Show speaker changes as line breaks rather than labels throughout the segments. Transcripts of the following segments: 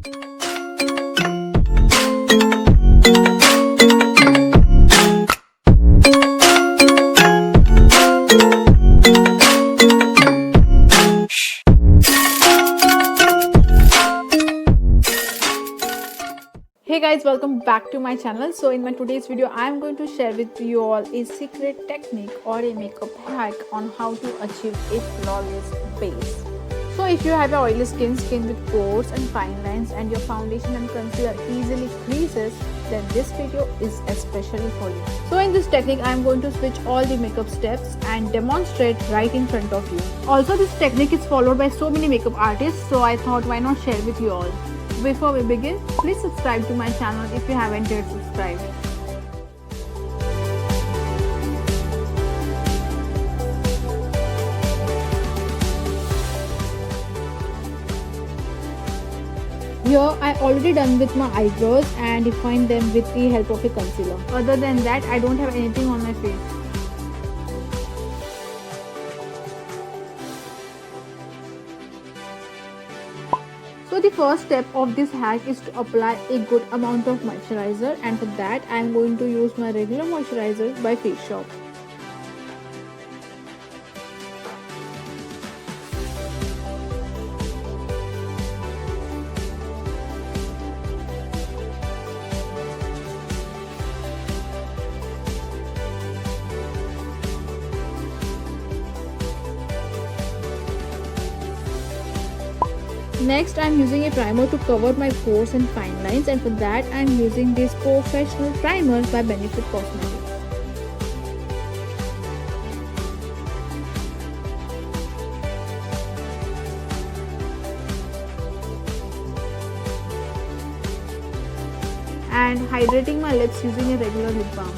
Hey guys, welcome back to my channel. So in my today's video I am going to share with you all a secret technique or a makeup hack on how to achieve a flawless base. So if you have a oily skin with pores and fine lines, and your foundation and concealer easily creases, then this video is especially for you. So in this technique I am going to switch all the makeup steps and demonstrate right in front of you. Also, this technique is followed by so many makeup artists, so I thought why not share with you all. Before we begin, please subscribe to my channel if you haven't yet subscribed. Here I already done with my eyebrows and defined them with the help of a concealer. Other than that, I don't have anything on my face. So the first step of this hack is to apply a good amount of moisturizer, and for that I am going to use my regular moisturizer by Face Shop. Next, I am using a primer to cover my pores and fine lines, and for that I am using this Professional Primer by Benefit Cosmetics. And hydrating my lips using a regular lip balm.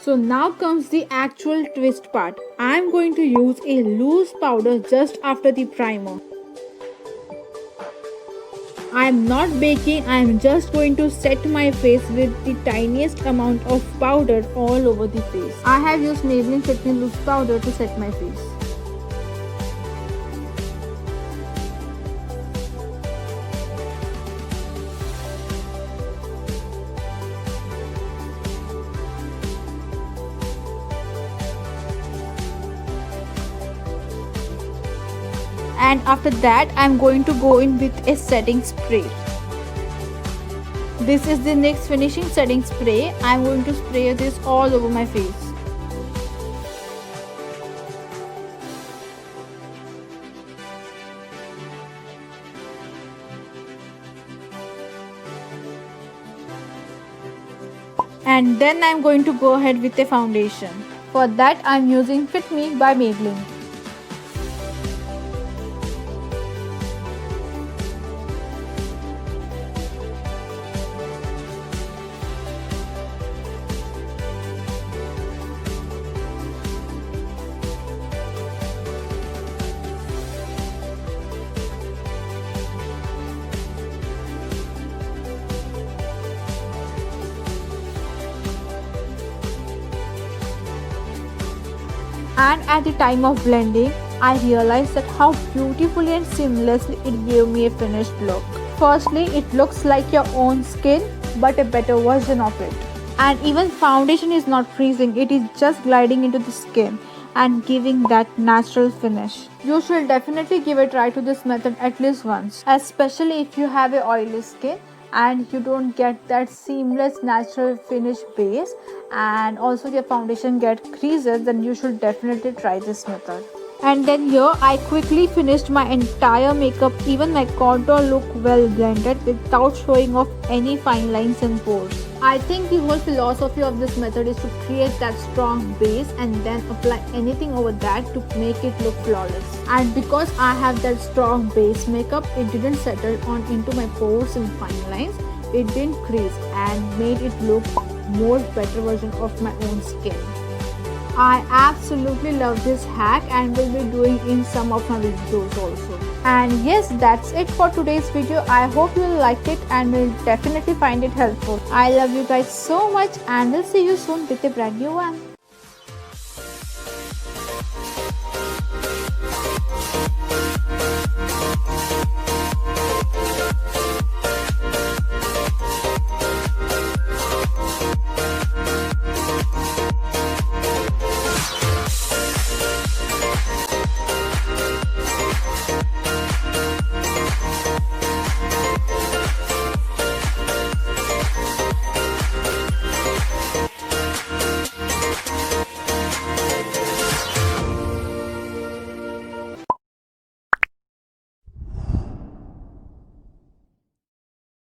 So now comes the actual twist part. I am going to use a loose powder just after the primer. I am not baking, I am just going to set my face with the tiniest amount of powder all over the face. I have used Maybelline Fit Me Loose Powder to set my face. And after that I am going to go in with a setting spray. This is the NYX finishing setting spray. I am going to spray this all over my face. And then I am going to go ahead with a foundation. For that I am using Fit Me by Maybelline. And at the time of blending, I realized that how beautifully and seamlessly it gave me a finished look. Firstly, it looks like your own skin, but a better version of it. And even foundation is not freezing, it is just gliding into the skin and giving that natural finish. You should definitely give a try to this method at least once, especially if you have a oily skin and you don't get that seamless natural finish base, and also your foundation get creases, then you should definitely try this method. And then here I quickly finished my entire makeup. Even my contour looked well blended without showing off any fine lines and pores. I think the whole philosophy of this method is to create that strong base and then apply anything over that to make it look flawless. And because I have that strong base makeup, it didn't settle on into my pores and fine lines. It didn't crease and made it look more better version of my own skin. I absolutely love this hack and will be doing in some of my videos also. And yes, that's it for today's video. I hope you liked it and will definitely find it helpful. I love you guys so much and will see you soon with a brand new one.